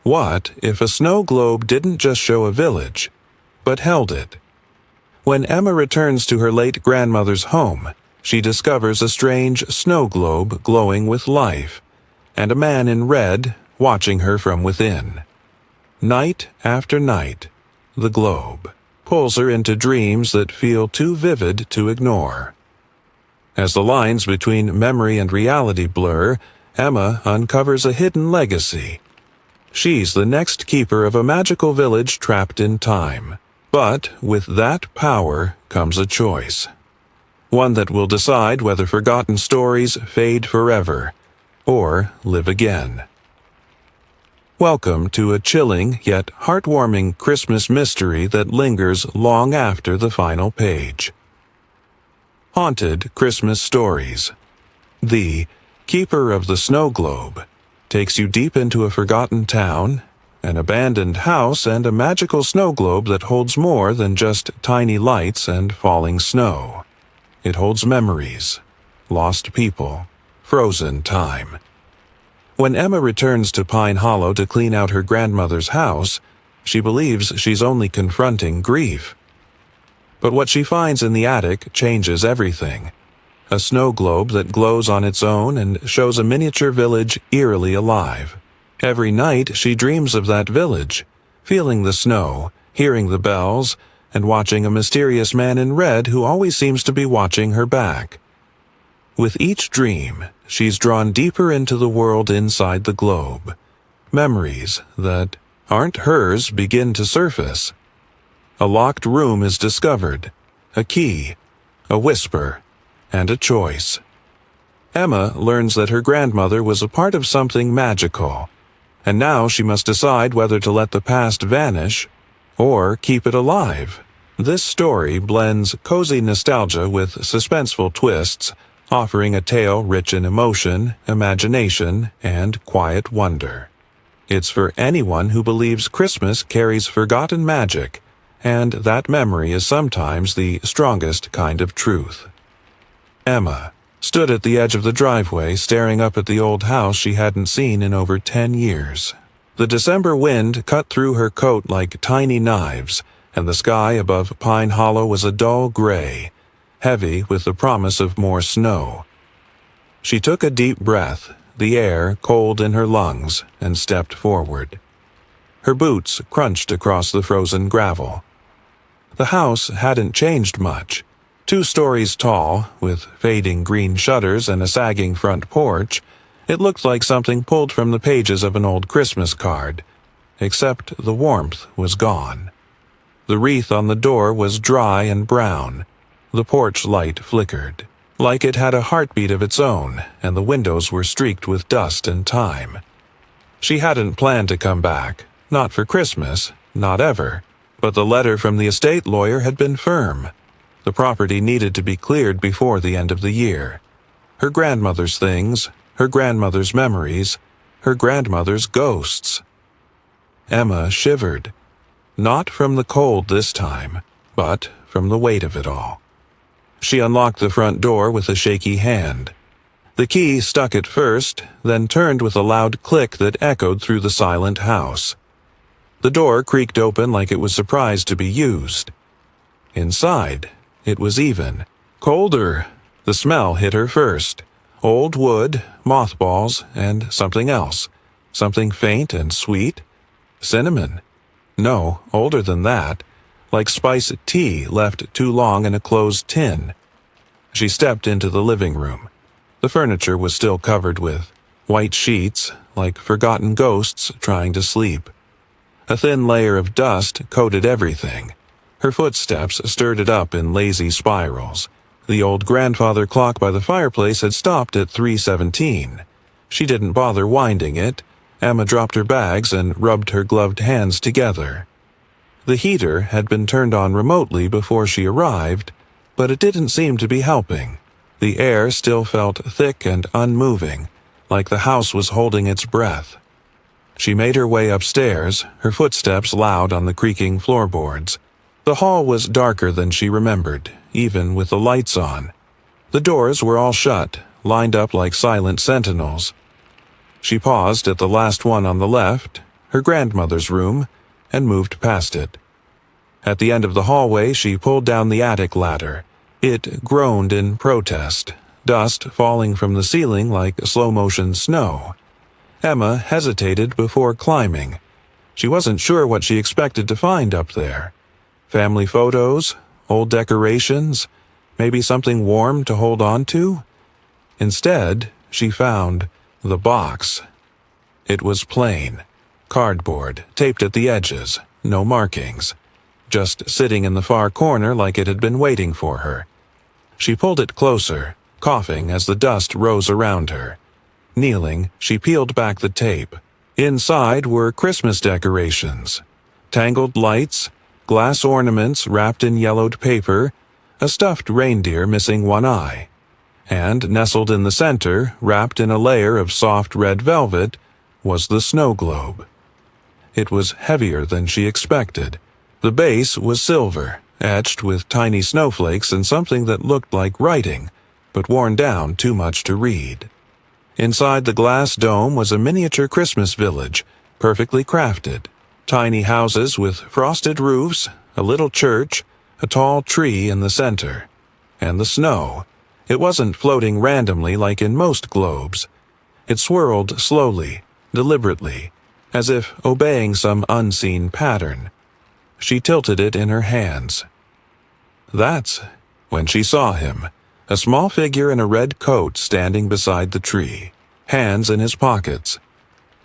What if a snow globe didn't just show a village, but held it? When Emma returns to her late grandmother's home, she discovers a strange snow globe glowing with life, and a man in red watching her from within. Night after night, the globe pulls her into dreams that feel too vivid to ignore. As the lines between memory and reality blur, Emma uncovers a hidden legacy. She's the next keeper of a magical village trapped in time. But with that power comes a choice. One that will decide whether forgotten stories fade forever or live again. Welcome to a chilling yet heartwarming Christmas mystery that lingers long after the final page. Haunted Christmas Stories. The Keeper of the Snow Globe takes you deep into a forgotten town, an abandoned house, and a magical snow globe that holds more than just tiny lights and falling snow. It holds memories, lost people, frozen time. When Emma returns to Pine Hollow to clean out her grandmother's house, she believes she's only confronting grief. But what she finds in the attic changes everything. A snow globe that glows on its own and shows a miniature village eerily alive. Every night she dreams of that village, feeling the snow, hearing the bells, and watching a mysterious man in red who always seems to be watching her back. With each dream, she's drawn deeper into the world inside the globe. Memories that aren't hers begin to surface. A locked room is discovered, a key, a whisper, and a choice. Emma learns that her grandmother was a part of something magical, and now she must decide whether to let the past vanish or keep it alive. This story blends cozy nostalgia with suspenseful twists, offering a tale rich in emotion, imagination, and quiet wonder. It's for anyone who believes Christmas carries forgotten magic, and that memory is sometimes the strongest kind of truth. Emma stood at the edge of the driveway staring up at the old house she hadn't seen in over 10 years. The December wind cut through her coat like tiny knives, and the sky above Pine Hollow was a dull gray, heavy with the promise of more snow. She took a deep breath, the air cold in her lungs, and stepped forward. Her boots crunched across the frozen gravel. The house hadn't changed much. 2 stories tall, with fading green shutters and a sagging front porch, it looked like something pulled from the pages of an old Christmas card, except the warmth was gone. The wreath on the door was dry and brown. The porch light flickered, like it had a heartbeat of its own, and the windows were streaked with dust and time. She hadn't planned to come back, not for Christmas, not ever, but the letter from the estate lawyer had been firm. The property needed to be cleared before the end of the year. Her grandmother's things, her grandmother's memories, her grandmother's ghosts. Emma shivered. Not from the cold this time, but from the weight of it all. She unlocked the front door with a shaky hand. The key stuck at first, then turned with a loud click that echoed through the silent house. The door creaked open like it was surprised to be used. Inside, it was even colder. The smell hit her first. Old wood, mothballs, and something else. Something faint and sweet. Cinnamon. No, older than that. Like spiced tea left too long in a closed tin. She stepped into the living room. The furniture was still covered with white sheets, like forgotten ghosts trying to sleep. A thin layer of dust coated everything. Her footsteps stirred it up in lazy spirals. The old grandfather clock by the fireplace had stopped at 3:17. She didn't bother winding it. Emma dropped her bags and rubbed her gloved hands together. The heater had been turned on remotely before she arrived, but it didn't seem to be helping. The air still felt thick and unmoving, like the house was holding its breath. She made her way upstairs, her footsteps loud on the creaking floorboards. The hall was darker than she remembered, even with the lights on. The doors were all shut, lined up like silent sentinels. She paused at the last one on the left, her grandmother's room, and moved past it. At the end of the hallway, she pulled down the attic ladder. It groaned in protest, dust falling from the ceiling like slow-motion snow. Emma hesitated before climbing. She wasn't sure what she expected to find up there. Family photos, old decorations, maybe something warm to hold on to? Instead, she found the box. It was plain. Cardboard, taped at the edges, no markings. Just sitting in the far corner like it had been waiting for her. She pulled it closer, coughing as the dust rose around her. Kneeling, she peeled back the tape. Inside were Christmas decorations. Tangled lights, glass ornaments wrapped in yellowed paper, a stuffed reindeer missing one eye. And nestled in the center, wrapped in a layer of soft red velvet, was the snow globe. It was heavier than she expected. The base was silver, etched with tiny snowflakes and something that looked like writing, but worn down too much to read. Inside the glass dome was a miniature Christmas village, perfectly crafted. Tiny houses with frosted roofs, a little church, a tall tree in the center. And the snow. It wasn't floating randomly like in most globes. It swirled slowly, deliberately, as if obeying some unseen pattern. She tilted it in her hands. That's when she saw him, a small figure in a red coat standing beside the tree, hands in his pockets.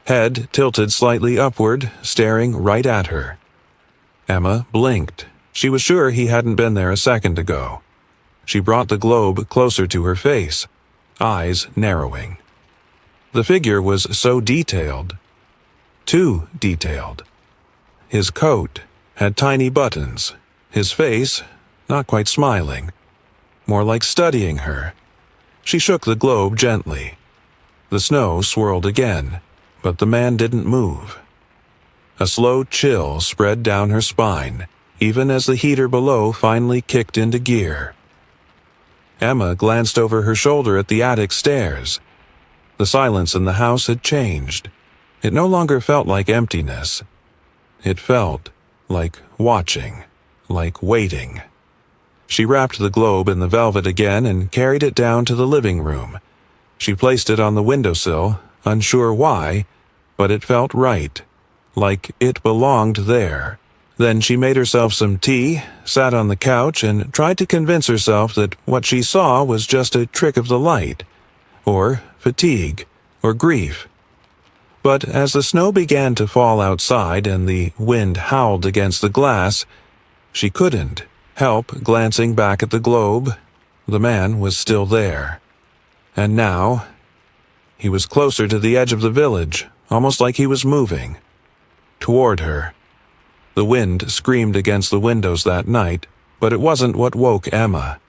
Head tilted slightly upward, staring right at her. Emma blinked. She was sure he hadn't been there a second ago. She brought the globe closer to her face, eyes narrowing. The figure was so detailed. Too detailed. His coat had tiny buttons, his face not quite smiling, more like studying her. She shook the globe gently. The snow swirled again, but the man didn't move. A slow chill spread down her spine, even as the heater below finally kicked into gear. Emma glanced over her shoulder at the attic stairs. The silence in the house had changed. It no longer felt like emptiness. It felt like watching, like waiting. She wrapped the globe in the velvet again and carried it down to the living room. She placed it on the windowsill, unsure why, but it felt right, like it belonged there. Then she made herself some tea, sat on the couch, and tried to convince herself that what she saw was just a trick of the light, or fatigue, or grief. But as the snow began to fall outside and the wind howled against the glass, she couldn't help glancing back at the globe. The man was still there. And now, he was closer to the edge of the village, almost like he was moving. Toward her. The wind screamed against the windows that night, but it wasn't what woke Emma.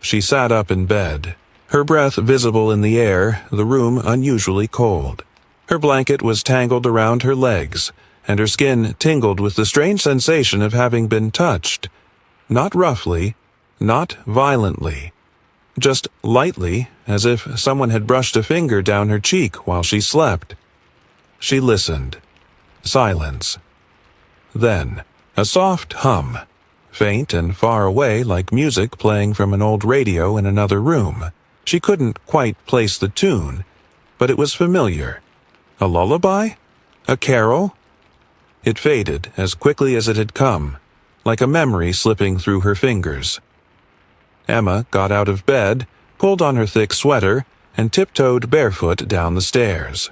She sat up in bed, her breath visible in the air, the room unusually cold. Her blanket was tangled around her legs, and her skin tingled with the strange sensation of having been touched. Not roughly, not violently. Just lightly, as if someone had brushed a finger down her cheek while she slept. She listened. Silence. Then, a soft hum, faint and far away like music playing from an old radio in another room. She couldn't quite place the tune, but it was familiar. A lullaby? A carol? It faded as quickly as it had come, like a memory slipping through her fingers. Emma got out of bed, pulled on her thick sweater, and tiptoed barefoot down the stairs.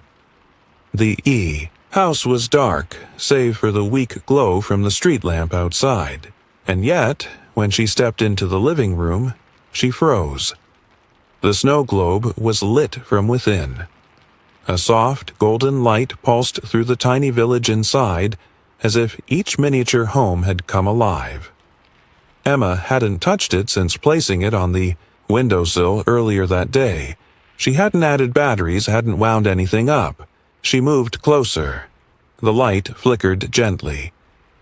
The house was dark, save for the weak glow from the street lamp outside. And yet, when she stepped into the living room, she froze. The snow globe was lit from within. A soft, golden light pulsed through the tiny village inside, as if each miniature home had come alive. Emma hadn't touched it since placing it on the windowsill earlier that day. She hadn't added batteries, hadn't wound anything up. She moved closer. The light flickered gently,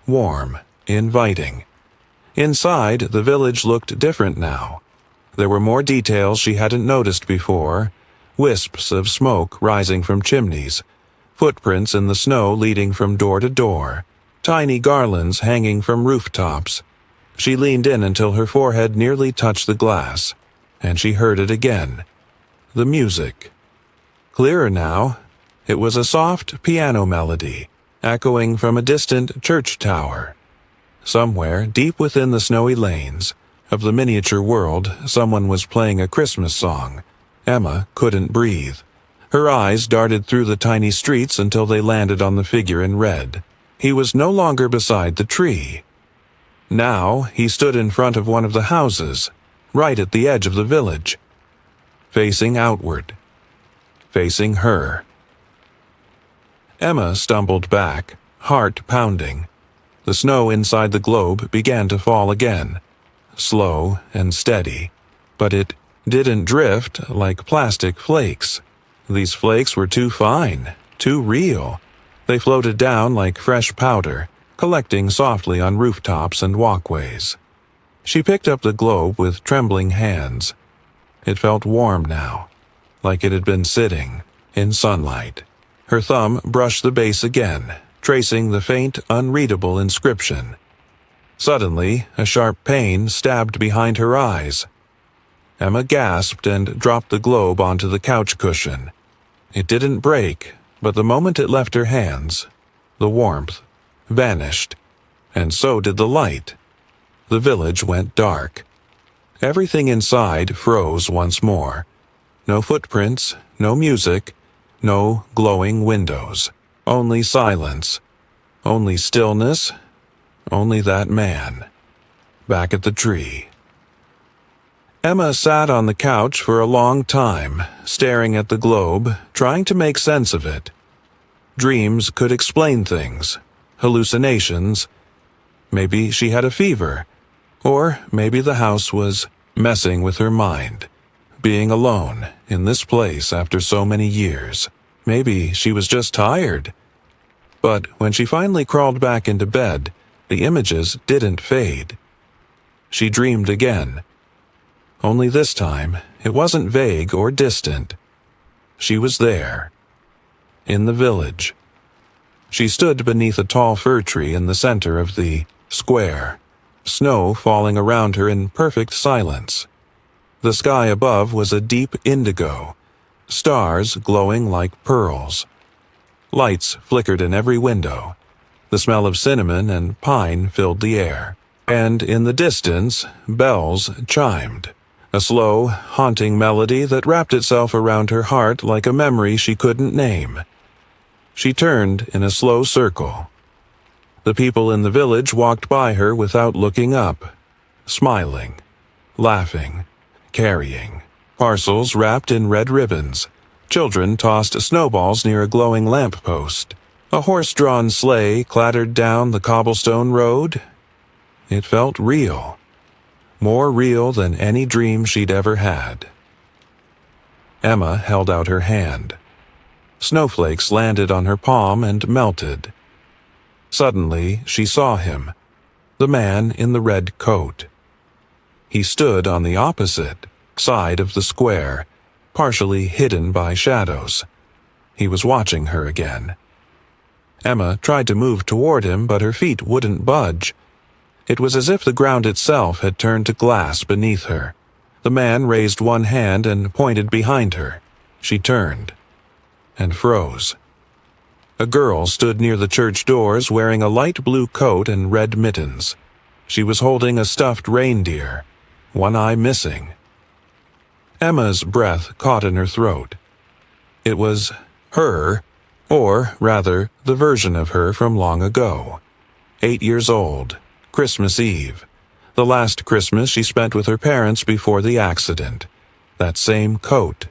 warm, inviting. Inside, the village looked different now. There were more details she hadn't noticed before, wisps of smoke rising from chimneys, footprints in the snow leading from door to door, tiny garlands hanging from rooftops. She leaned in until her forehead nearly touched the glass, and she heard it again. The music. Clearer now. It was a soft piano melody, echoing from a distant church tower. Somewhere, deep within the snowy lanes of the miniature world, someone was playing a Christmas song. Emma couldn't breathe. Her eyes darted through the tiny streets until they landed on the figure in red. He was no longer beside the tree. Now he stood in front of one of the houses, right at the edge of the village, facing outward, facing her. Emma stumbled back, heart pounding. The snow inside the globe began to fall again, slow and steady, but it didn't drift like plastic flakes. These flakes were too fine, too real. They floated down like fresh powder, collecting softly on rooftops and walkways. She picked up the globe with trembling hands. It felt warm now, like it had been sitting in sunlight. Her thumb brushed the base again, tracing the faint, unreadable inscription. Suddenly, a sharp pain stabbed behind her eyes. Emma gasped and dropped the globe onto the couch cushion. It didn't break, but the moment it left her hands, the warmth vanished, and so did the light. The village went dark. Everything inside froze once more. No footprints, no music, no glowing windows. Only silence. Only stillness. Only that man. Back at the tree. Emma sat on the couch for a long time, staring at the globe, trying to make sense of it. Dreams could explain things. Hallucinations. Maybe she had a fever. Or maybe the house was messing with her mind. Being alone in this place after so many years. Maybe she was just tired. But when she finally crawled back into bed, the images didn't fade. She dreamed again. Only this time, it wasn't vague or distant. She was there. In the village. She stood beneath a tall fir tree in the center of the square, snow falling around her in perfect silence. The sky above was a deep indigo, stars glowing like pearls. Lights flickered in every window. The smell of cinnamon and pine filled the air. And in the distance, bells chimed. A slow, haunting melody that wrapped itself around her heart like a memory she couldn't name. She turned in a slow circle. The people in the village walked by her without looking up, smiling, laughing, carrying parcels wrapped in red ribbons. Children tossed snowballs near a glowing lamppost. A horse-drawn sleigh clattered down the cobblestone road. It felt real. More real than any dream she'd ever had. Emma held out her hand. Snowflakes landed on her palm and melted. Suddenly, she saw him, the man in the red coat. He stood on the opposite side of the square, partially hidden by shadows. He was watching her again. Emma tried to move toward him, but her feet wouldn't budge. It was as if the ground itself had turned to glass beneath her. The man raised one hand and pointed behind her. She turned and froze. A girl stood near the church doors wearing a light blue coat and red mittens. She was holding a stuffed reindeer, one eye missing. Emma's breath caught in her throat. It was her, or rather, the version of her from long ago. 8 years old, Christmas Eve. The last Christmas she spent with her parents before the accident. That same coat,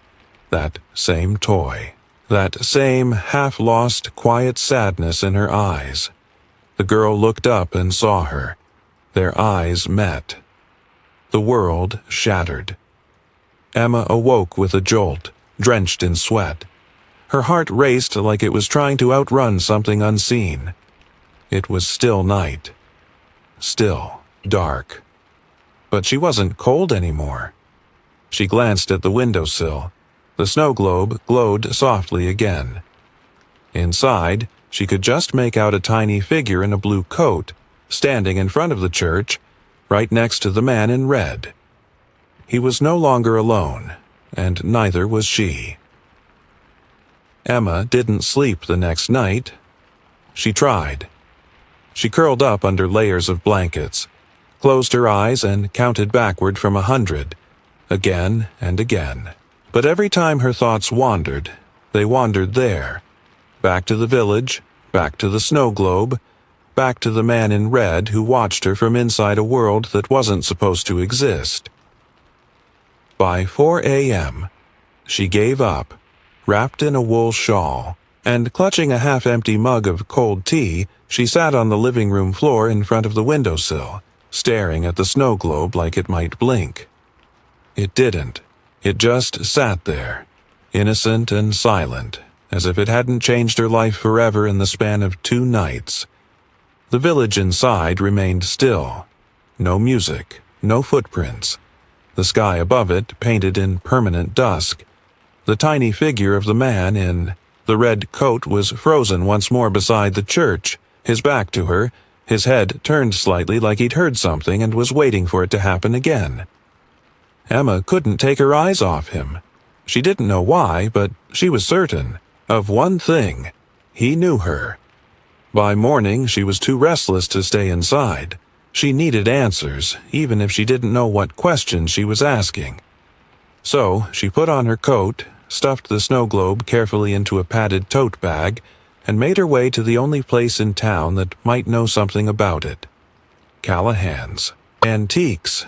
that same toy. That same half-lost, quiet sadness in her eyes. The girl looked up and saw her. Their eyes met. The world shattered. Emma awoke with a jolt, drenched in sweat. Her heart raced like it was trying to outrun something unseen. It was still night. Still dark. But she wasn't cold anymore. She glanced at the windowsill. The snow globe glowed softly again. Inside, she could just make out a tiny figure in a blue coat, standing in front of the church, right next to the man in red. He was no longer alone, and neither was she. Emma didn't sleep the next night. She tried. She curled up under layers of blankets, closed her eyes and counted backward from 100, again and again. But every time her thoughts wandered, they wandered there, back to the village, back to the snow globe, back to the man in red who watched her from inside a world that wasn't supposed to exist. By 4 a.m., she gave up, wrapped in a wool shawl, and clutching a half-empty mug of cold tea, she sat on the living room floor in front of the windowsill, staring at the snow globe like it might blink. It didn't. It just sat there, innocent and silent, as if it hadn't changed her life forever in the span of 2 nights. The village inside remained still. No music, no footprints. The sky above it painted in permanent dusk. The tiny figure of the man in the red coat was frozen once more beside the church, his back to her, his head turned slightly like he'd heard something and was waiting for it to happen again. Emma couldn't take her eyes off him. She didn't know why, but she was certain of one thing. He knew her. By morning, she was too restless to stay inside. She needed answers, even if she didn't know what questions she was asking. So, she put on her coat, stuffed the snow globe carefully into a padded tote bag, and made her way to the only place in town that might know something about it. Callahan's Antiques.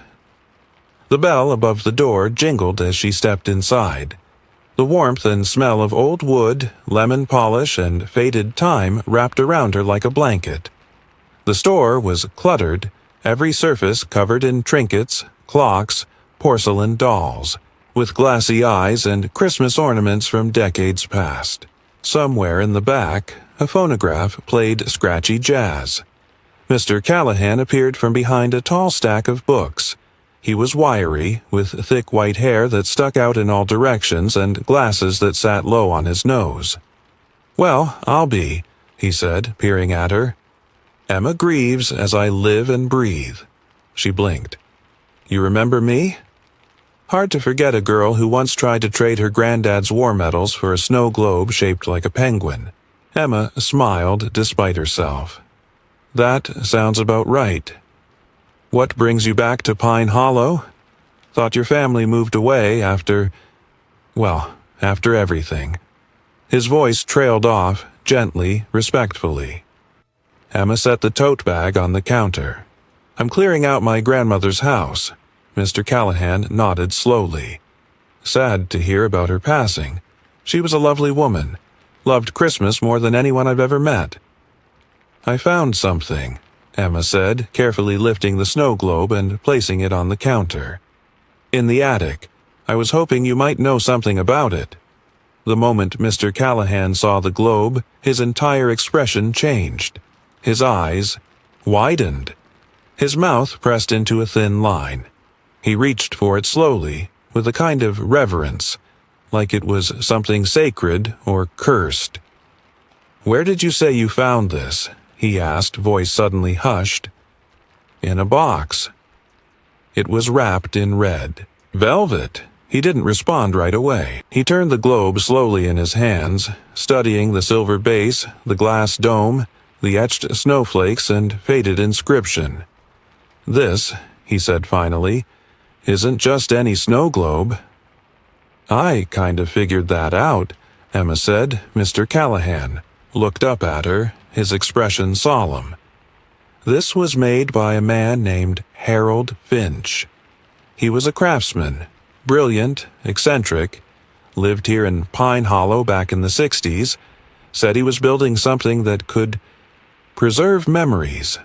The bell above the door jingled as she stepped inside. The warmth and smell of old wood, lemon polish, and faded time wrapped around her like a blanket. The store was cluttered, every surface covered in trinkets, clocks, porcelain dolls, with glassy eyes and Christmas ornaments from decades past. Somewhere in the back, a phonograph played scratchy jazz. Mr. Callahan appeared from behind a tall stack of books. He was wiry, with thick white hair that stuck out in all directions and glasses that sat low on his nose. "Well, I'll be," he said, peering at her. "Emma Greaves as I live and breathe." She blinked. "You remember me?" Hard to forget a girl who once tried to trade her granddad's war medals for a snow globe shaped like a penguin. Emma smiled despite herself. "That sounds about right. What brings you back to Pine Hollow? Thought your family moved away after everything." His voice trailed off, gently, respectfully. Emma set the tote bag on the counter. "I'm clearing out my grandmother's house." Mr. Callahan nodded slowly. "Sad to hear about her passing. She was a lovely woman. Loved Christmas more than anyone I've ever met." "I found something," Emma said, carefully lifting the snow globe and placing it on the counter. "In the attic. I was hoping you might know something about it." The moment Mr. Callahan saw the globe, his entire expression changed. His eyes widened. His mouth pressed into a thin line. He reached for it slowly, with a kind of reverence, like it was something sacred or cursed. "Where did you say you found this?" he asked, voice suddenly hushed. "In a box." It was wrapped in red velvet. He didn't respond right away. He turned the globe slowly in his hands, studying the silver base, the glass dome, the etched snowflakes and faded inscription. "This," he said finally, "isn't just any snow globe." "I kind of figured that out," Emma said. Mr. Callahan looked up at her, his expression solemn. "This was made by a man named Harold Finch. He was a craftsman, brilliant, eccentric, lived here in Pine Hollow back in the 60s, said he was building something that could preserve memories,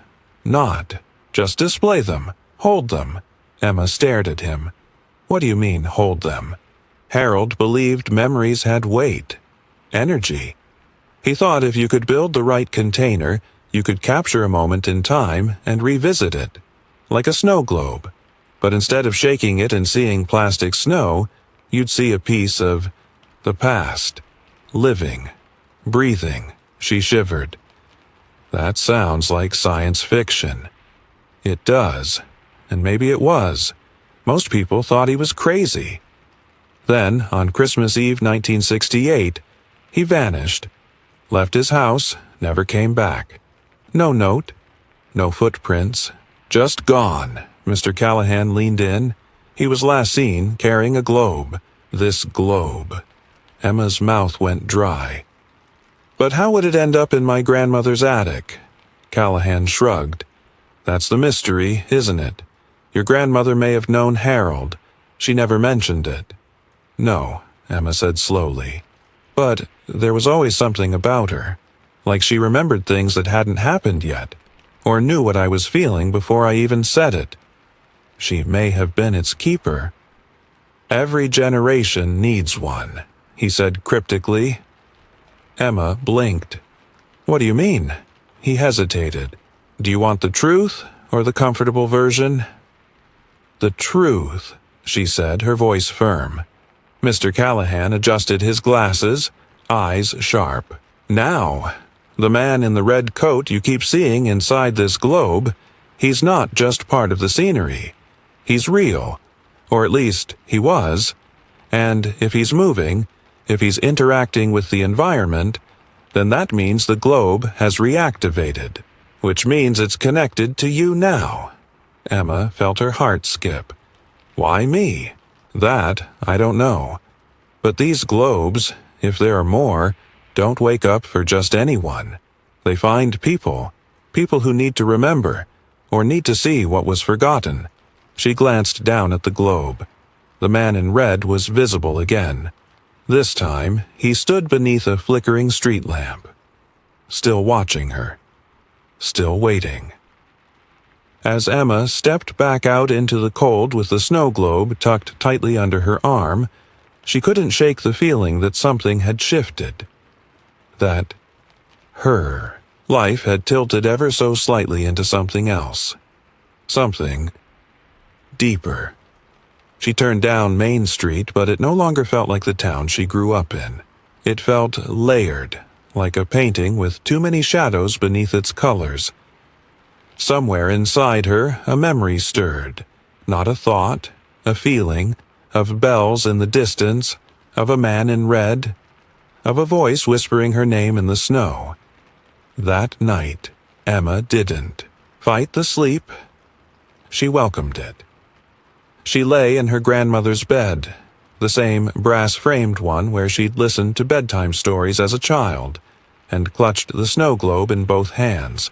not just display them, hold them." Emma stared at him. "What do you mean, hold them?" Harold believed memories had weight, energy. He thought if you could build the right container, you could capture a moment in time and revisit it, like a snow globe. But instead of shaking it and seeing plastic snow, you'd see a piece of the past, living, breathing. She shivered. That sounds like science fiction. It does, and maybe it was. Most people thought he was crazy. Then, on Christmas Eve 1968, he vanished, left his house, never came back. No note, no footprints, just gone. Mr. Callahan leaned in. He was last seen carrying a globe. This globe. Emma's mouth went dry. But how would it end up in my grandmother's attic? Callahan shrugged. That's the mystery, isn't it? Your grandmother may have known Harold. She never mentioned it. No, Emma said slowly. But there was always something about her. Like she remembered things that hadn't happened yet, or knew what I was feeling before I even said it. She may have been its keeper. Every generation needs one, he said cryptically. Emma blinked. What do you mean? He hesitated. Do you want the truth or the comfortable version? The truth, she said, her voice firm. Mr. Callahan adjusted his glasses, eyes sharp. Now, the man in the red coat you keep seeing inside this globe, he's not just part of the scenery. He's real, or at least he was, and if he's moving, if he's interacting with the environment, then that means the globe has reactivated, which means it's connected to you now. Emma felt her heart skip. Why me? That I don't know. But these globes, if there are more, don't wake up for just anyone. They find people who need to remember, or need to see what was forgotten. She glanced down at the globe. The man in red was visible again. This time, he stood beneath a flickering street lamp, still watching her, still waiting. As Emma stepped back out into the cold with the snow globe tucked tightly under her arm, she couldn't shake the feeling that something had shifted. That her life had tilted ever so slightly into something else. Something deeper. She turned down Main Street, but it no longer felt like the town she grew up in. It felt layered, like a painting with too many shadows beneath its colors. Somewhere inside her, a memory stirred. Not a thought, a feeling, of bells in the distance, of a man in red, of a voice whispering her name in the snow. That night, Emma didn't fight the sleep. She welcomed it. She lay in her grandmother's bed, the same brass-framed one where she'd listened to bedtime stories as a child, and clutched the snow globe in both hands,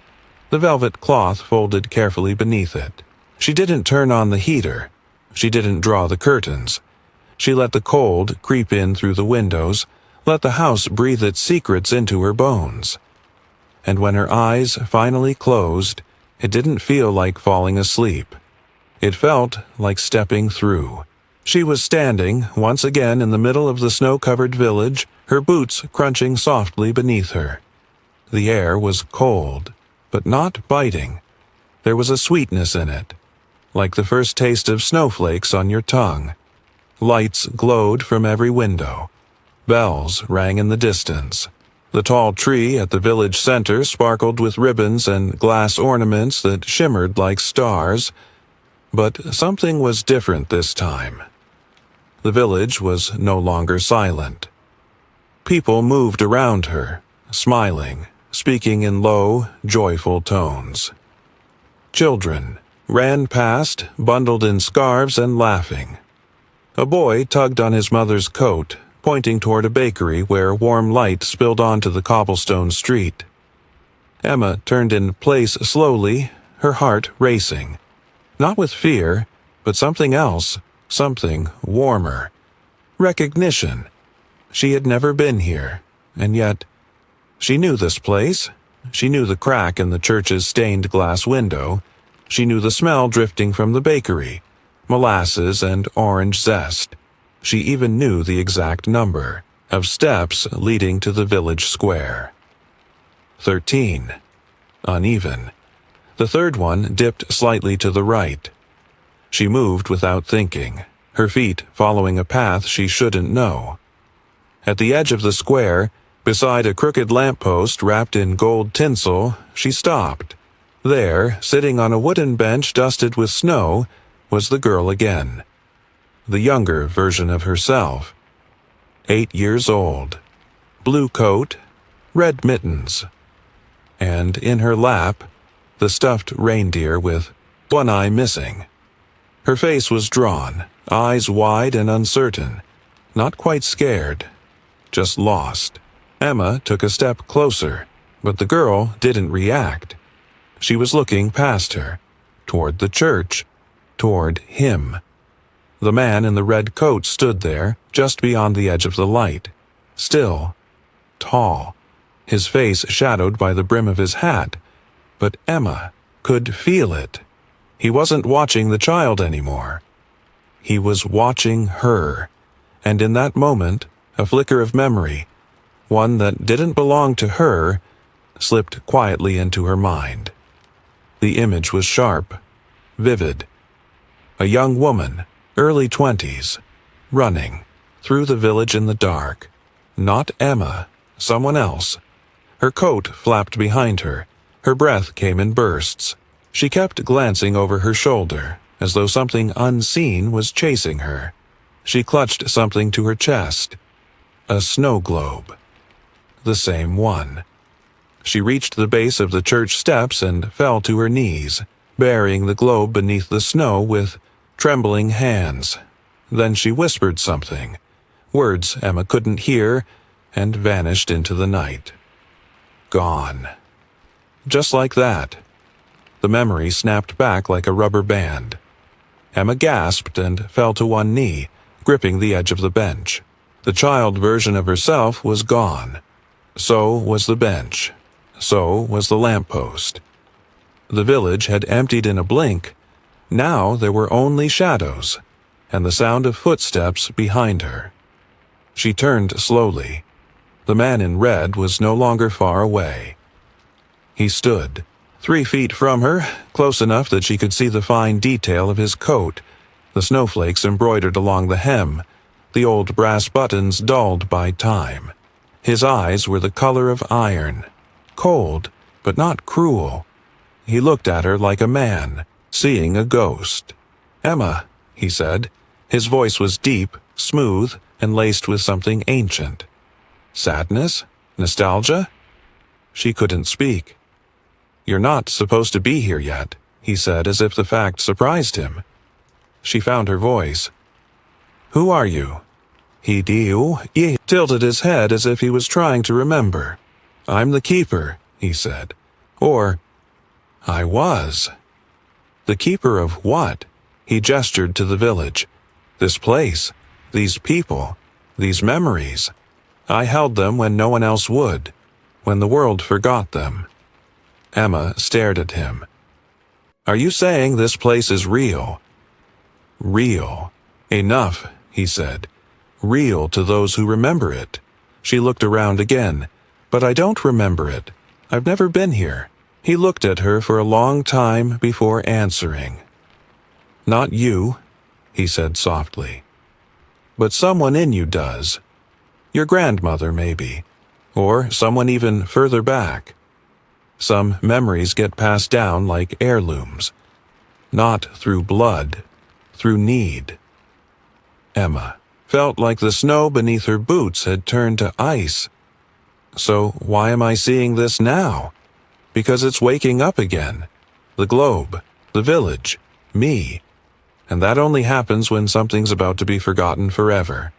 the velvet cloth folded carefully beneath it. She didn't turn on the heater. She didn't draw the curtains. She let the cold creep in through the windows, let the house breathe its secrets into her bones. And when her eyes finally closed, it didn't feel like falling asleep. It felt like stepping through. She was standing, once again in the middle of the snow-covered village, her boots crunching softly beneath her. The air was cold, but not biting. There was a sweetness in it, like the first taste of snowflakes on your tongue. Lights glowed from every window. Bells rang in the distance. The tall tree at the village center sparkled with ribbons and glass ornaments that shimmered like stars. But something was different this time. The village was no longer silent. People moved around her, smiling, speaking in low, joyful tones. Children ran past, bundled in scarves and laughing. A boy tugged on his mother's coat, pointing toward a bakery where warm light spilled onto the cobblestone street. Emma turned in place slowly, her heart racing. Not with fear, but something else, something warmer. Recognition. She had never been here, and yet she knew this place. She knew the crack in the church's stained glass window. She knew the smell drifting from the bakery, molasses and orange zest. She even knew the exact number of steps leading to the village square. 13. Uneven. The third one dipped slightly to the right. She moved without thinking, her feet following a path she shouldn't know. At the edge of the square, Beside a crooked lamppost wrapped in gold tinsel, she stopped. There, sitting on a wooden bench dusted with snow, was the girl again. The younger version of herself. 8 years old. Blue coat, red mittens. And in her lap, the stuffed reindeer with one eye missing. Her face was drawn, eyes wide and uncertain, not quite scared, just lost. Emma took a step closer, but the girl didn't react. She was looking past her, toward the church, toward him. The man in the red coat stood there, just beyond the edge of the light, still, tall, his face shadowed by the brim of his hat, but Emma could feel it. He wasn't watching the child anymore. He was watching her, and in that moment, a flicker of memory, one that didn't belong to her, slipped quietly into her mind. The image was sharp, vivid. A young woman, early 20s, running through the village in the dark. Not Emma, someone else. Her coat flapped behind her. Her breath came in bursts. She kept glancing over her shoulder, as though something unseen was chasing her. She clutched something to her chest. A snow globe. The same one. She reached the base of the church steps and fell to her knees, burying the globe beneath the snow with trembling hands. Then she whispered something, words Emma couldn't hear, and vanished into the night. Gone. Just like that. The memory snapped back like a rubber band. Emma gasped and fell to one knee, gripping the edge of the bench. The child version of herself was gone. So was the bench. So was the lamppost. The village had emptied in a blink. Now there were only shadows, and the sound of footsteps behind her. She turned slowly. The man in red was no longer far away. He stood, 3 feet from her, close enough that she could see the fine detail of his coat, the snowflakes embroidered along the hem, the old brass buttons dulled by time. His eyes were the color of iron, cold, but not cruel. He looked at her like a man, seeing a ghost. "Emma," he said. His voice was deep, smooth, and laced with something ancient. Sadness? Nostalgia? She couldn't speak. "You're not supposed to be here yet," he said, as if the fact surprised him. She found her voice. "Who are you?" He tilted his head as if he was trying to remember. "I'm the keeper," he said. Or, "I was." The keeper of what? He gestured to the village. This place, these people, these memories. I held them when no one else would, when the world forgot them. Emma stared at him. "Are you saying this place is real?" "Real. Enough," he said. "Real to those who remember it." She looked around again. "But I don't remember it. I've never been here." He looked at her for a long time before answering. "Not you," he said softly. "But someone in you does. Your grandmother, maybe. Or someone even further back. Some memories get passed down like heirlooms. Not through blood, through need." Emma felt like the snow beneath her boots had turned to ice. "So why am I seeing this now?" "Because it's waking up again. The globe, the village, me. And that only happens when something's about to be forgotten forever."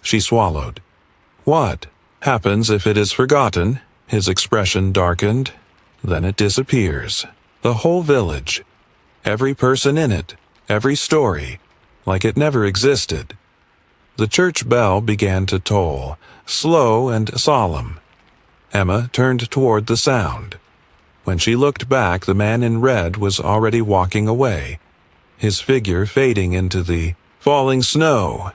She swallowed. "What happens if it is forgotten?" His expression darkened. "Then it disappears. The whole village. Every person in it. Every story. Like it never existed." The church bell began to toll, slow and solemn. Emma turned toward the sound. When she looked back, the man in red was already walking away, his figure fading into the falling snow.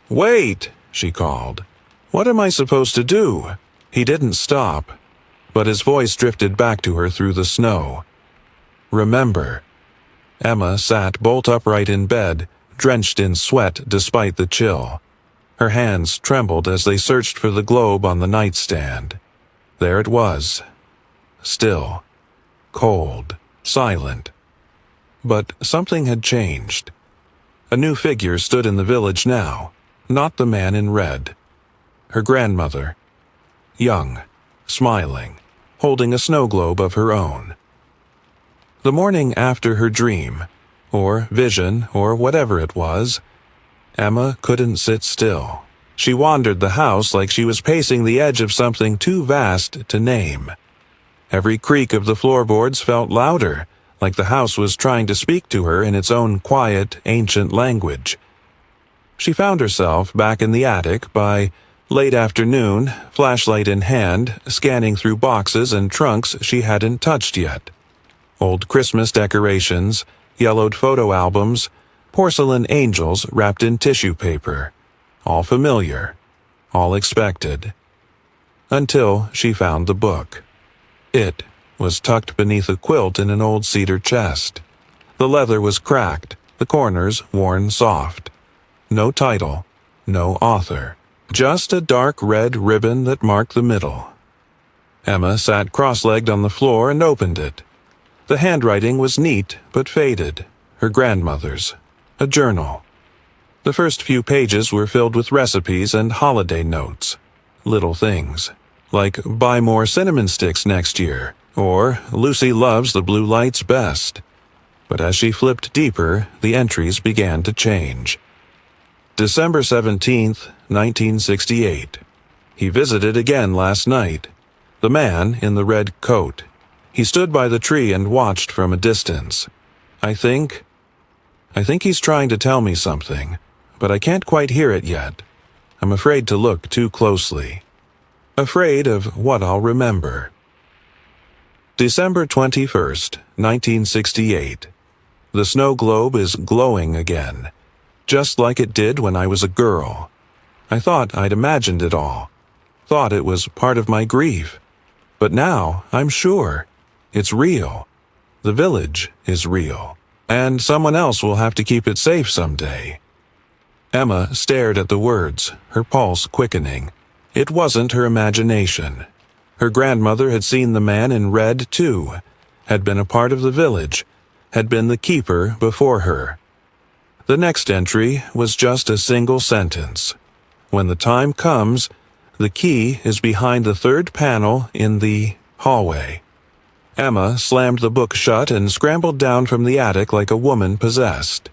"Wait!" she called. "What am I supposed to do?" He didn't stop, but his voice drifted back to her through the snow. "Remember." Emma sat bolt upright in bed, drenched in sweat despite the chill. Her hands trembled as they searched for the globe on the nightstand. There it was. Still. Cold. Silent. But something had changed. A new figure stood in the village now, not the man in red. Her grandmother. Young. Smiling. Holding a snow globe of her own. The morning after her dream, or vision, or whatever it was, Emma couldn't sit still. She wandered the house like she was pacing the edge of something too vast to name. Every creak of the floorboards felt louder, like the house was trying to speak to her in its own quiet, ancient language. She found herself back in the attic by late afternoon, flashlight in hand, scanning through boxes and trunks she hadn't touched yet. Old Christmas decorations, yellowed photo albums, porcelain angels wrapped in tissue paper. All familiar, all expected. Until she found the book. It was tucked beneath a quilt in an old cedar chest. The leather was cracked, the corners worn soft. No title, no author. Just a dark red ribbon that marked the middle. Emma sat cross-legged on the floor and opened it. The handwriting was neat but faded, her grandmother's. A journal. The first few pages were filled with recipes and holiday notes. Little things, like buy more cinnamon sticks next year, or Lucy loves the blue lights best. But as she flipped deeper, the entries began to change. December 17th, 1968. He visited again last night. The man in the red coat. He stood by the tree and watched from a distance. I think he's trying to tell me something, but I can't quite hear it yet. I'm afraid to look too closely. Afraid of what I'll remember. December 21st, 1968. The snow globe is glowing again, just like it did when I was a girl. I thought I'd imagined it all, thought it was part of my grief. But now I'm sure it's real. The village is real, and someone else will have to keep it safe someday. Emma stared at the words, her pulse quickening. It wasn't her imagination. Her grandmother had seen the man in red too, had been a part of the village, had been the keeper before her. The next entry was just a single sentence. When the time comes, the key is behind the third panel in the hallway. Emma slammed the book shut and scrambled down from the attic like a woman possessed.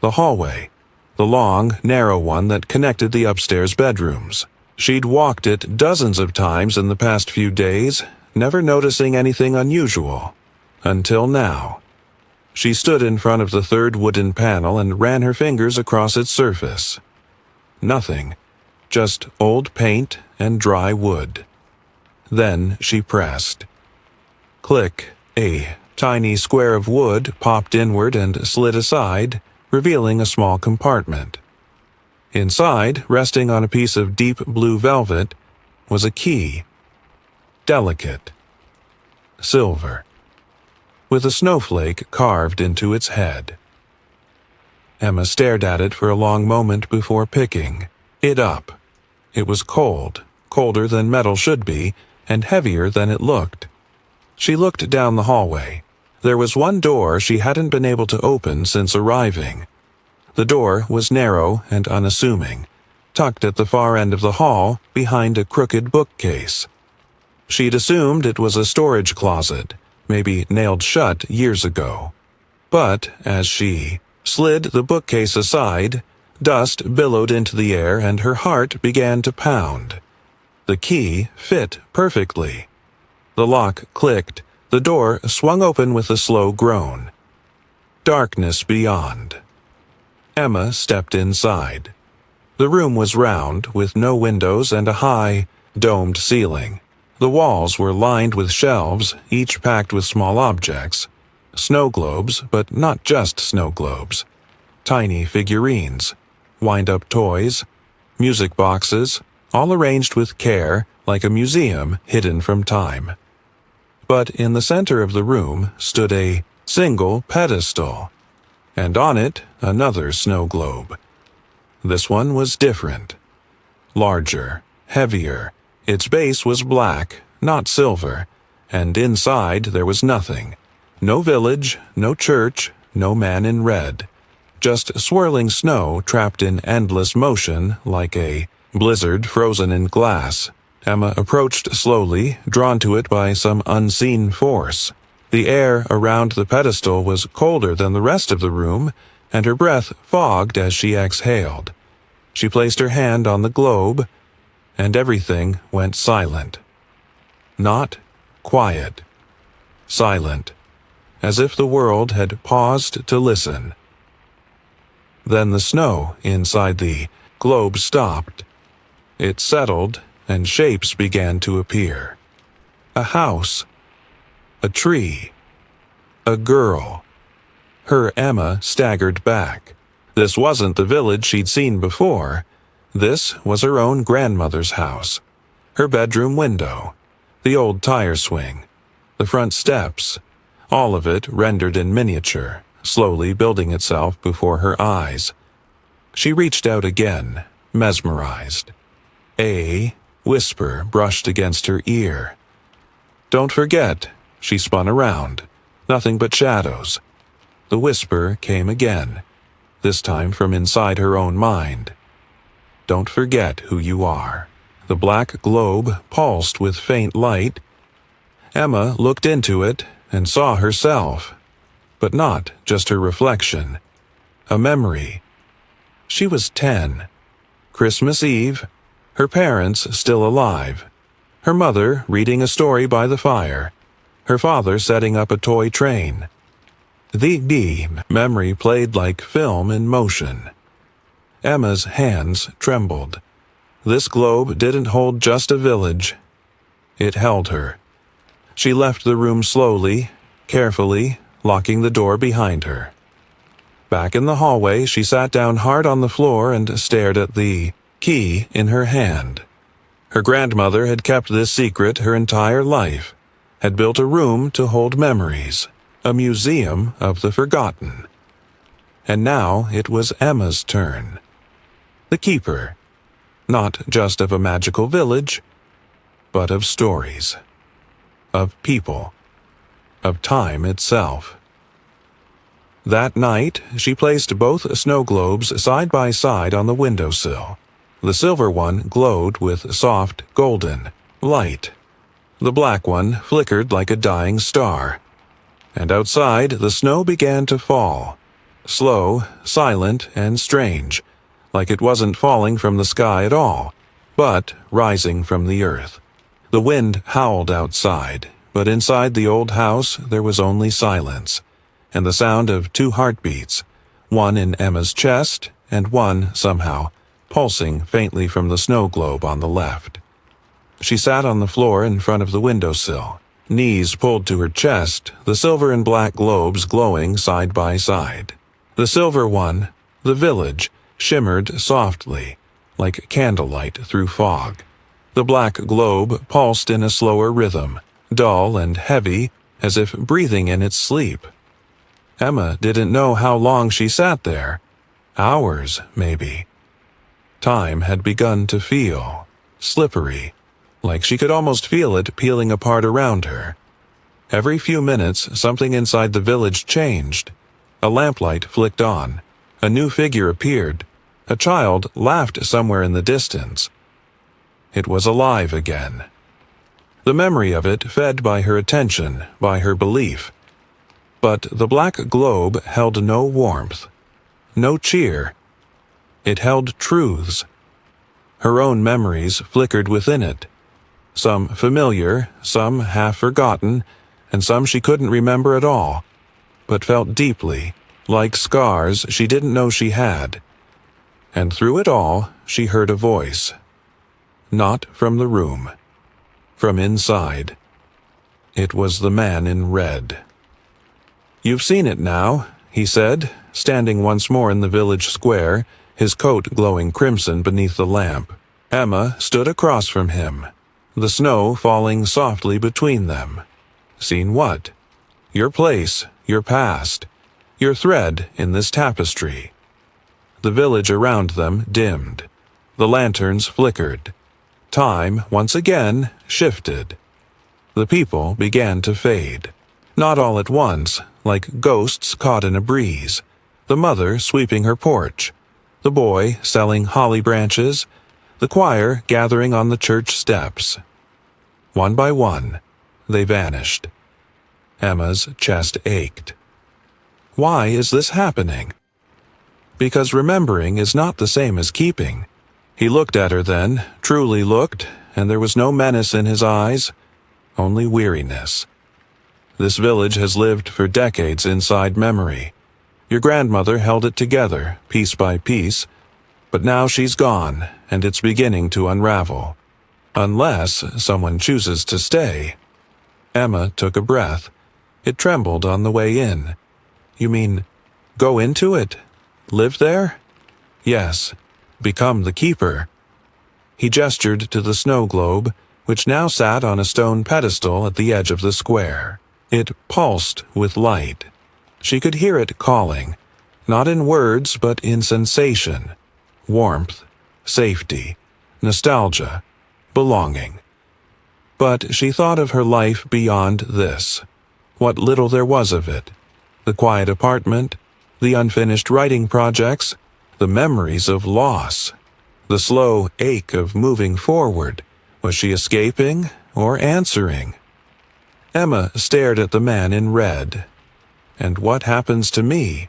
The hallway, the long, narrow one that connected the upstairs bedrooms. She'd walked it dozens of times in the past few days, never noticing anything unusual. Until now. She stood in front of the third wooden panel and ran her fingers across its surface. Nothing. Just old paint and dry wood. Then she pressed. Click. A tiny square of wood popped inward and slid aside, revealing a small compartment. Inside, resting on a piece of deep blue velvet, was a key. Delicate. Silver. With a snowflake carved into its head. Emma stared at it for a long moment before picking it up. It was cold, colder than metal should be, and heavier than it looked. She looked down the hallway. There was one door she hadn't been able to open since arriving. The door was narrow and unassuming, tucked at the far end of the hall behind a crooked bookcase. She'd assumed it was a storage closet, maybe nailed shut years ago. But as she slid the bookcase aside, dust billowed into the air and her heart began to pound. The key fit perfectly. The lock clicked, the door swung open with a slow groan. Darkness beyond. Emma stepped inside. The room was round, with no windows and a high, domed ceiling. The walls were lined with shelves, each packed with small objects. Snow globes, but not just snow globes. Tiny figurines, wind-up toys, music boxes, all arranged with care, like a museum hidden from time. But in the center of the room stood a single pedestal, and on it another snow globe. This one was different. larger, heavier. Its base was black, not silver, and inside there was nothing. No village, no church, no man in red. Just swirling snow trapped in endless motion like a blizzard frozen in glass. Emma approached slowly, drawn to it by some unseen force. The air around the pedestal was colder than the rest of the room, and her breath fogged as she exhaled. She placed her hand on the globe, and everything went silent. Not quiet. Silent, as if the world had paused to listen. Then the snow inside the globe stopped. It settled, and shapes began to appear. A house. A tree. A girl. Her Emma staggered back. This wasn't the village she'd seen before. This was her own grandmother's house. Her bedroom window. The old tire swing. The front steps. All of it rendered in miniature, slowly building itself before her eyes. She reached out again, mesmerized. A whisper brushed against her ear. "Don't forget." She spun around. Nothing but shadows. The whisper came again, this time from inside her own mind. "Don't forget who you are." The black globe pulsed with faint light. Emma looked into it and saw herself, but not just her reflection. A memory. She was 10. Christmas Eve, her parents still alive. Her mother reading a story by the fire. Her father setting up a toy train. The memory played like film in motion. Emma's hands trembled. This globe didn't hold just a village. It held her. She left the room slowly, carefully, locking the door behind her. Back in the hallway, she sat down hard on the floor and stared at the key in her hand. Her grandmother had kept this secret her entire life, had built a room to hold memories, a museum of the forgotten. And now it was Emma's turn. The keeper, not just of a magical village, but of stories, of people, of time itself. That night, she placed both snow globes side by side on the windowsill. The silver one glowed with soft golden light. The black one flickered like a dying star. And outside, the snow began to fall. Slow, silent, and strange, like it wasn't falling from the sky at all, but rising from the earth. The wind howled outside, but inside the old house there was only silence, and the sound of 2 heartbeats, one in Emma's chest and one, somehow, pulsing faintly from the snow globe on the left. She sat on the floor in front of the windowsill, knees pulled to her chest, the silver and black globes glowing side by side. The silver one, the village, shimmered softly, like candlelight through fog. The black globe pulsed in a slower rhythm, dull and heavy, as if breathing in its sleep. Emma didn't know how long she sat there. Hours, maybe. Time had begun to feel slippery, like she could almost feel it peeling apart around her. Every few minutes, something inside the village changed. A lamplight flicked on. A new figure appeared. A child laughed somewhere in the distance. It was alive again. The memory of it fed by her attention, by her belief. But the black globe held no warmth, no cheer. It held truths. Her own memories flickered within it. Some familiar, some half-forgotten, and some she couldn't remember at all, but felt deeply, like scars she didn't know she had. And through it all, she heard a voice. Not from the room. From inside. It was the man in red. "You've seen it now," he said, standing once more in the village square, his coat glowing crimson beneath the lamp. Emma stood across from him, the snow falling softly between them. "Seen what?" "Your place, your past, your thread in this tapestry." The village around them dimmed. The lanterns flickered. Time, once again, shifted. The people began to fade. Not all at once, like ghosts caught in a breeze. The mother sweeping her porch. The boy selling holly branches. The choir gathering on the church steps. One by one, they vanished. Emma's chest ached. Why is this happening? Because remembering is not the same as keeping. He looked at her then, truly looked, and there was no menace in his eyes, only weariness. This village has lived for decades inside memory. Your grandmother held it together, piece by piece, but now she's gone, and it's beginning to unravel. Unless someone chooses to stay. Emma took a breath. It trembled on the way in. You mean, go into it? Live there? Yes. Become the keeper. He gestured to the snow globe, which now sat on a stone pedestal at the edge of the square. It pulsed with light. She could hear it calling, not in words but in sensation. Warmth, safety, nostalgia, belonging. But she thought of her life beyond this. What little there was of it. The quiet apartment, the unfinished writing projects, the memories of loss, the slow ache of moving forward. Was she escaping or answering? Emma stared at the man in red. And what happens to me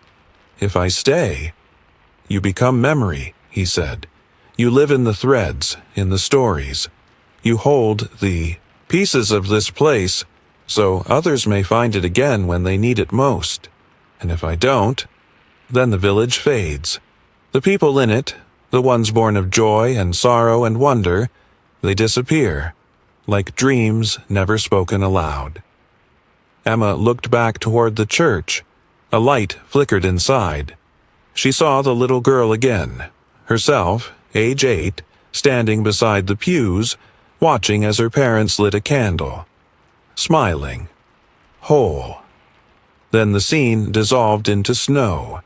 if I stay? You become memory, he said. You live in the threads, in the stories. You hold the pieces of this place, so others may find it again when they need it most. And if I don't, then the village fades. The people in it, the ones born of joy and sorrow and wonder, they disappear, like dreams never spoken aloud. Emma looked back toward the church. A light flickered inside. She saw the little girl again, herself, age 8, standing beside the pews, watching as her parents lit a candle. Smiling. Whole. Then the scene dissolved into snow.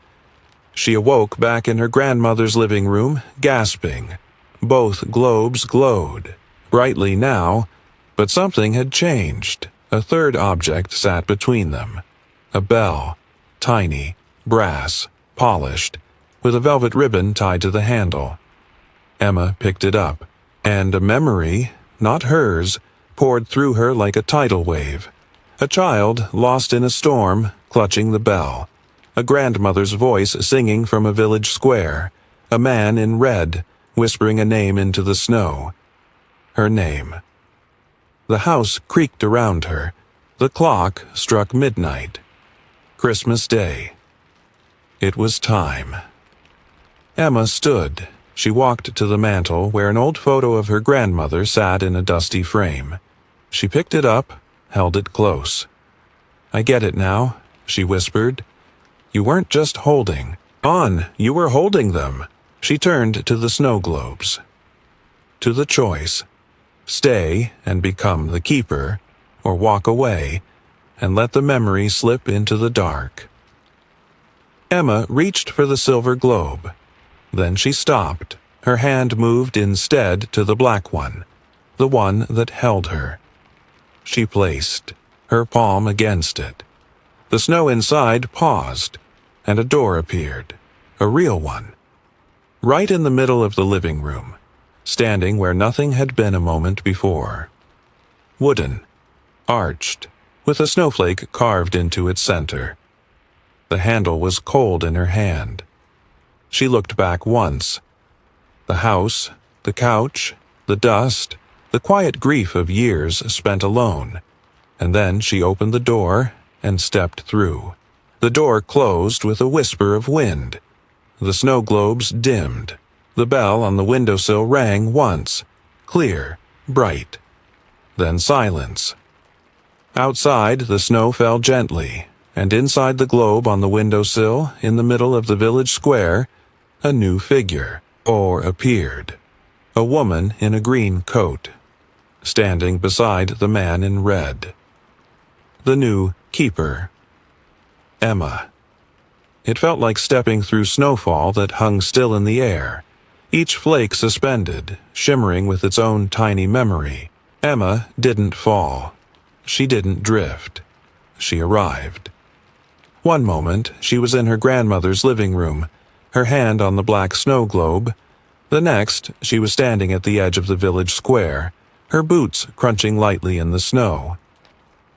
She awoke back in her grandmother's living room, gasping. Both globes glowed, brightly now, but something had changed. A third object sat between them. A bell, tiny, brass, polished, with a velvet ribbon tied to the handle. Emma picked it up, and a memory, not hers, poured through her like a tidal wave. A child lost in a storm, clutching the bell. A grandmother's voice singing from a village square. A man in red, whispering a name into the snow. Her name. The house creaked around her. The clock struck midnight. Christmas Day. It was time. Emma stood. She walked to the mantel where an old photo of her grandmother sat in a dusty frame. She picked it up, held it close. I get it now, she whispered. You weren't just holding on, you were holding them. She turned to the snow globes. To the choice. Stay and become the keeper, or walk away and let the memory slip into the dark. Emma reached for the silver globe. Then she stopped. Her hand moved instead to the black one, the one that held her. She placed her palm against it. The snow inside paused, and a door appeared, a real one. Right in the middle of the living room, standing where nothing had been a moment before. Wooden, arched, with a snowflake carved into its center. The handle was cold in her hand. She looked back once. The house, the couch, the dust, the quiet grief of years spent alone. And then she opened the door and stepped through. The door closed with a whisper of wind. The snow globes dimmed. The bell on the windowsill rang once, clear, bright. Then silence. Outside, the snow fell gently, and inside the globe on the windowsill, in the middle of the village square, a new figure, appeared. A woman in a green coat, standing beside the man in red. The new keeper. Emma. It felt like stepping through snowfall that hung still in the air. each flake suspended, shimmering with its own tiny memory. Emma didn't fall. She didn't drift. She arrived. One moment, she was in her grandmother's living room, her hand on the black snow globe. The next, she was standing at the edge of the village square, her boots crunching lightly in the snow.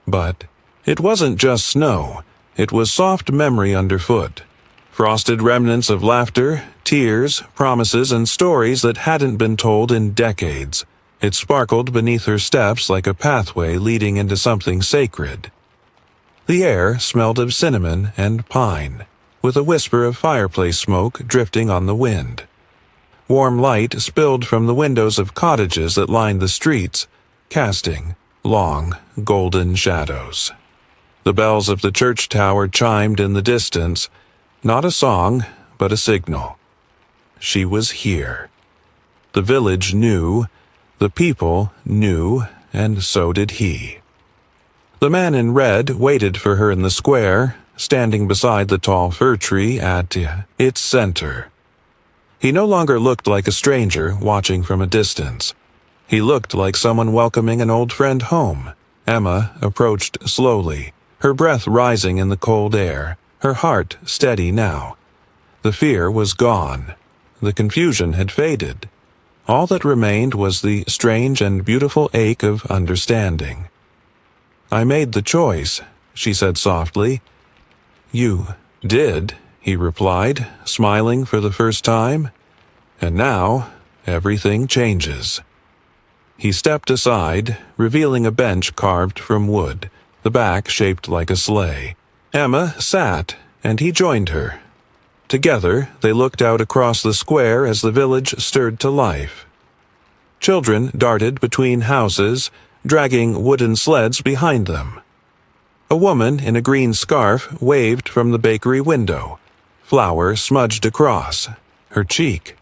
But it wasn't just snow. It was soft memory underfoot. Frosted remnants of laughter, tears, promises, and stories that hadn't been told in decades. It sparkled beneath her steps like a pathway leading into something sacred. The air smelled of cinnamon and pine, with a whisper of fireplace smoke drifting on the wind. Warm light spilled from the windows of cottages that lined the streets, casting long, golden shadows. The bells of the church tower chimed in the distance, not a song, but a signal. She was here. The village knew, the people knew, and so did he. The man in red waited for her in the square, standing beside the tall fir tree at its center. He no longer looked like a stranger watching from a distance. He looked like someone welcoming an old friend home. Emma approached slowly, her breath rising in the cold air, her heart steady now. The fear was gone. The confusion had faded. All that remained was the strange and beautiful ache of understanding. "I made the choice," she said softly. "You did," he replied, smiling for the first time. "And now, everything changes." He stepped aside, revealing a bench carved from wood, the back shaped like a sleigh. Emma sat, and he joined her. Together, they looked out across the square as the village stirred to life. Children darted between houses, dragging wooden sleds behind them. A woman in a green scarf waved from the bakery window, flour smudged across her cheek.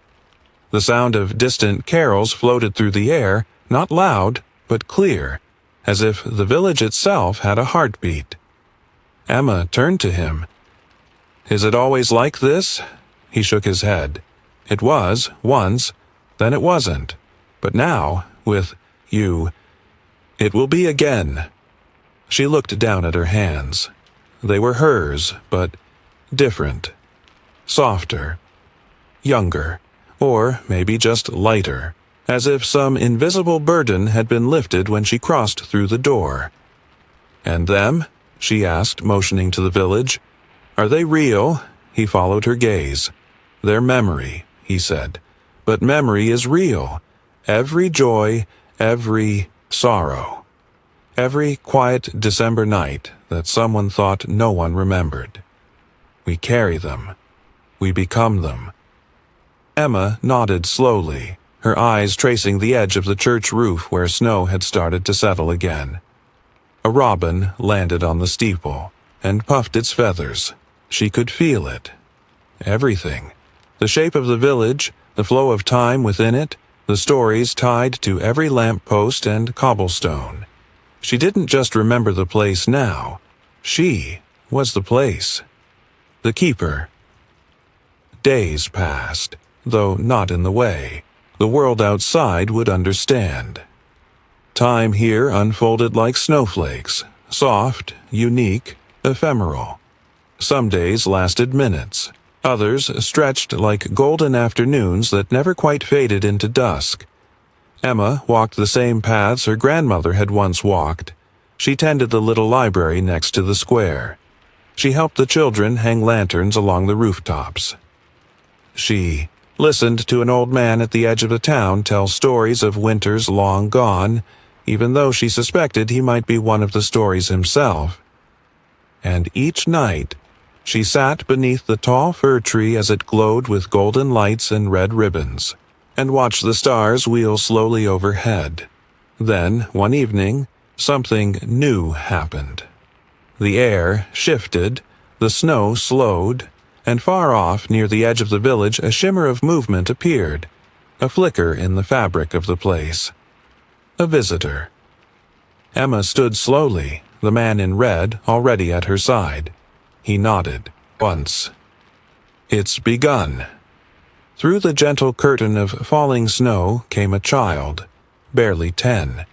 The sound of distant carols floated through the air, not loud, but clear, as if the village itself had a heartbeat. Emma turned to him. "Is it always like this?" He shook his head. "It was, once, then it wasn't. But now, with you, it will be again." She looked down at her hands. They were hers, but different. Softer. Younger. Or maybe just lighter. As if some invisible burden had been lifted when she crossed through the door. "And them?" she asked, motioning to the village. "Are they real?" He followed her gaze. "They're memory," he said. "But memory is real. Every joy, every sorrow. Every quiet December night that someone thought no one remembered. We carry them. We become them." Emma nodded slowly, her eyes tracing the edge of the church roof where snow had started to settle again. A robin landed on the steeple and puffed its feathers. She could feel it. Everything. The shape of the village, the flow of time within it, the stories tied to every lamp-post and cobblestone. She didn't just remember the place now. She was the place. The keeper. Days passed, though not in the way the world outside would understand. Time here unfolded like snowflakes, soft, unique, ephemeral. Some days lasted minutes. Others stretched like golden afternoons that never quite faded into dusk. Emma walked the same paths her grandmother had once walked. She tended the little library next to the square. She helped the children hang lanterns along the rooftops. She listened to an old man at the edge of the town tell stories of winters long gone, even though she suspected he might be one of the stories himself. And each night, she sat beneath the tall fir tree as it glowed with golden lights and red ribbons, and watched the stars wheel slowly overhead. Then, one evening, something new happened. The air shifted, the snow slowed, and far off, near the edge of the village, a shimmer of movement appeared, a flicker in the fabric of the place. A visitor. Emma stood slowly, the man in red already at her side. He nodded. "Once. It's begun." Through the gentle curtain of falling snow came a child, barely 10.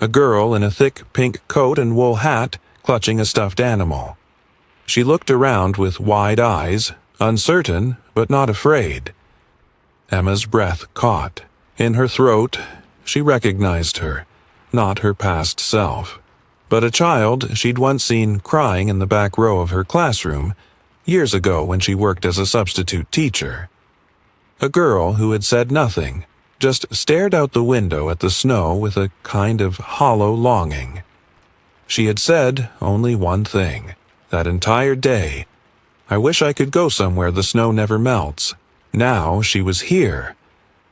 A girl in a thick pink coat and wool hat, clutching a stuffed animal. She looked around with wide eyes, uncertain but not afraid. Emma's breath caught. In her throat, she recognized her, not her past self, but a child she'd once seen crying in the back row of her classroom, years ago when she worked as a substitute teacher. A girl who had said nothing, just stared out the window at the snow with a kind of hollow longing. She had said only one thing, that entire day. I wish I could go somewhere the snow never melts. Now she was here.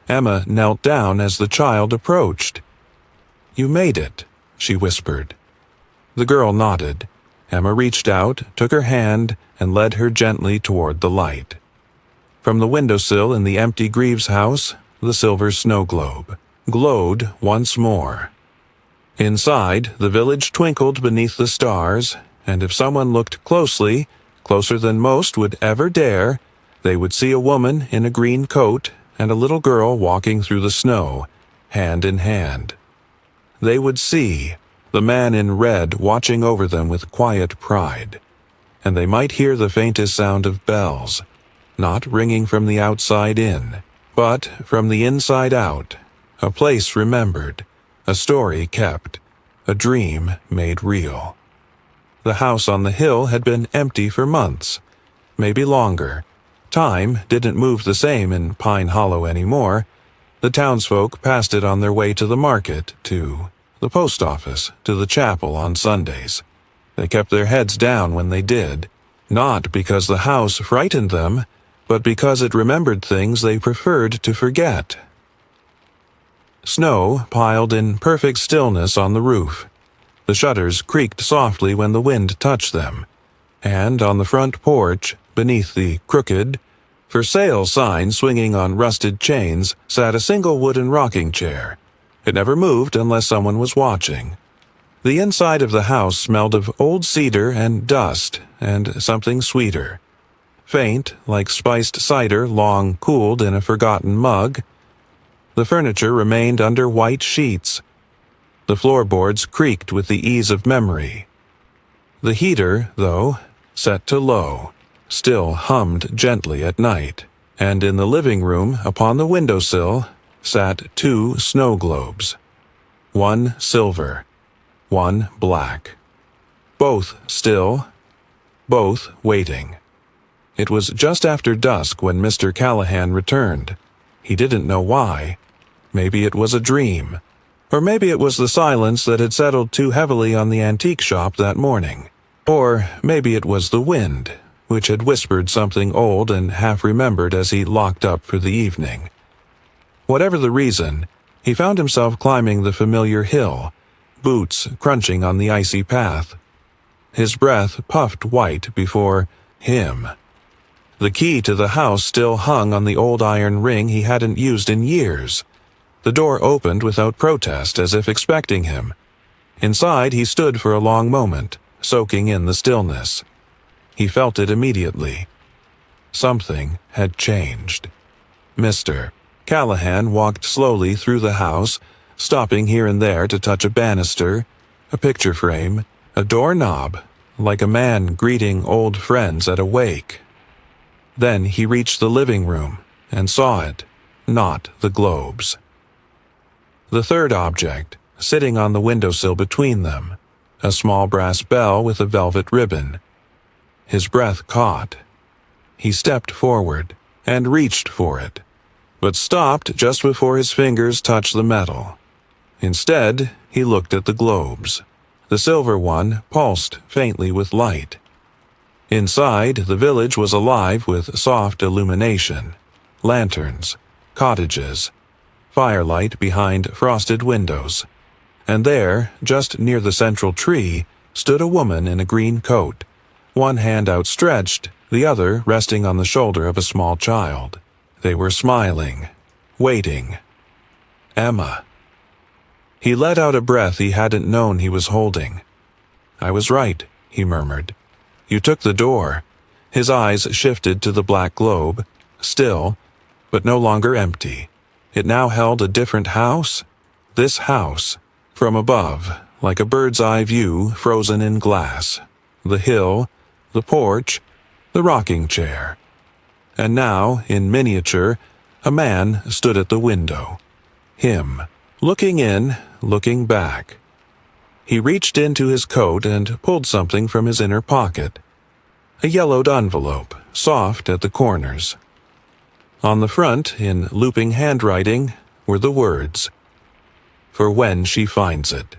Emma knelt down as the child approached. "You made it," she whispered. The girl nodded. Emma reached out, took her hand, and led her gently toward the light. From the windowsill in the empty Greaves house, the silver snow globe glowed once more. Inside, the village twinkled beneath the stars, and if someone looked closely, closer than most would ever dare, they would see a woman in a green coat and a little girl walking through the snow, hand in hand. They would see the man in red watching over them with quiet pride, and they might hear the faintest sound of bells, not ringing from the outside in, but from the inside out, a place remembered, a story kept, a dream made real. The house on the hill had been empty for months, maybe longer. Time didn't move the same in Pine Hollow anymore. The townsfolk passed it on their way to the market, to the post office, to the chapel on Sundays. They kept their heads down when they did, not because the house frightened them, but because it remembered things they preferred to forget. Snow piled in perfect stillness on the roof. The shutters creaked softly when the wind touched them, and on the front porch, beneath the crooked, "For Sale" sign swinging on rusted chains, sat a single wooden rocking chair. It never moved unless someone was watching. The inside of the house smelled of old cedar and dust and something sweeter. Faint, like spiced cider long cooled in a forgotten mug. The furniture remained under white sheets. The floorboards creaked with the ease of memory. The heater, though, set to low, still hummed gently at night, and in the living room, upon the windowsill, sat 2 snow globes. One silver, one black. Both still, both waiting. It was just after dusk when Mr. Callahan returned. He didn't know why. Maybe it was a dream. Or maybe it was the silence that had settled too heavily on the antique shop that morning. Or maybe it was the wind, which had whispered something old and half-remembered as he locked up for the evening. Whatever the reason, he found himself climbing the familiar hill, boots crunching on the icy path. His breath puffed white before him. The key to the house still hung on the old iron ring he hadn't used in years. The door opened without protest, as if expecting him. Inside, he stood for a long moment, soaking in the stillness. He felt it immediately. Something had changed. Mr. Callahan walked slowly through the house, stopping here and there to touch a banister, a picture frame, a doorknob, like a man greeting old friends at a wake. Then he reached the living room and saw it, not the globes. The third object, sitting on the windowsill between them, a small brass bell with a velvet ribbon. His breath caught. He stepped forward and reached for it, but stopped just before his fingers touched the metal. Instead, he looked at the globes. The silver one pulsed faintly with light. Inside, the village was alive with soft illumination. Lanterns, cottages, firelight behind frosted windows. And there, just near the central tree, stood a woman in a green coat, one hand outstretched, the other resting on the shoulder of a small child. They were smiling, waiting. Emma. He let out a breath he hadn't known he was holding. "I was right," he murmured. "You took the door." His eyes shifted to the black globe. Still, but no longer empty. It now held a different house. This house, from above, like a bird's-eye view frozen in glass. The hill, the porch, the rocking chair. And now, in miniature, a man stood at the window. Him, looking in, looking back. He reached into his coat and pulled something from his inner pocket. A yellowed envelope, soft at the corners. On the front, in looping handwriting, were the words, "For when she finds it."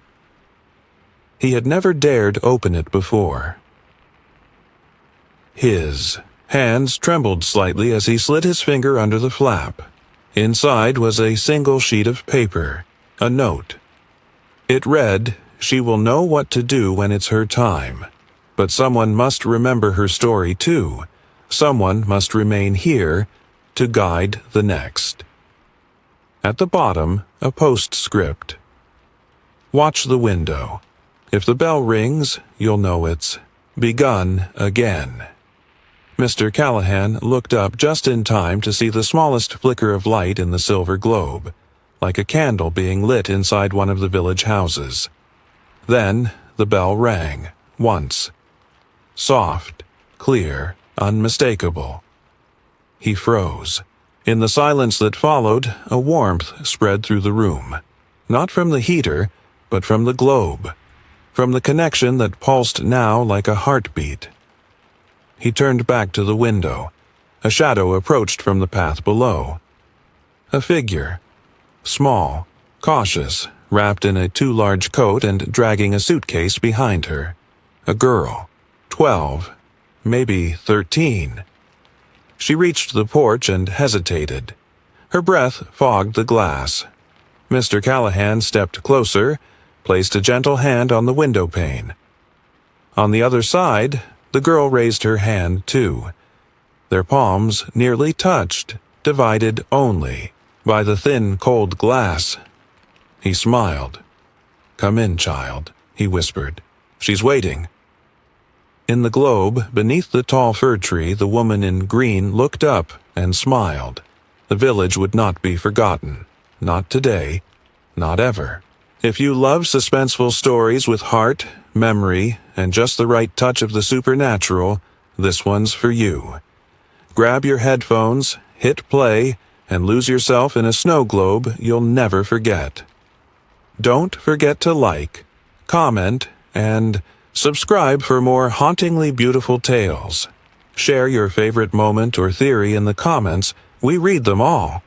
He had never dared open it before. His hands trembled slightly as he slid his finger under the flap. Inside was a single sheet of paper, a note. It read, "She will know what to do when it's her time. But someone must remember her story too. Someone must remain here to guide the next." At the bottom, a postscript. "Watch the window. If the bell rings, you'll know it's begun again." Mr. Callahan looked up just in time to see the smallest flicker of light in the silver globe, like a candle being lit inside one of the village houses. Then the bell rang, once. Soft, clear, unmistakable. He froze. In the silence that followed, a warmth spread through the room. Not from the heater, but from the globe. From the connection that pulsed now like a heartbeat. He turned back to the window. A shadow approached from the path below. A figure. Small, cautious, wrapped in a too large coat and dragging a suitcase behind her. A girl. 12, maybe 13. She reached the porch and hesitated. Her breath fogged the glass. Mr. Callahan stepped closer, placed a gentle hand on the window pane. On the other side, the girl raised her hand too. Their palms nearly touched, divided only by the thin, cold glass. He smiled. "Come in, child," he whispered. "She's waiting." In the globe, beneath the tall fir tree, the woman in green looked up and smiled. The village would not be forgotten. Not today. Not ever. If you love suspenseful stories with heart, memory, and just the right touch of the supernatural, this one's for you. Grab your headphones, hit play, and lose yourself in a snow globe you'll never forget. Don't forget to like, comment, and subscribe for more hauntingly beautiful tales. Share your favorite moment or theory in the comments. We read them all.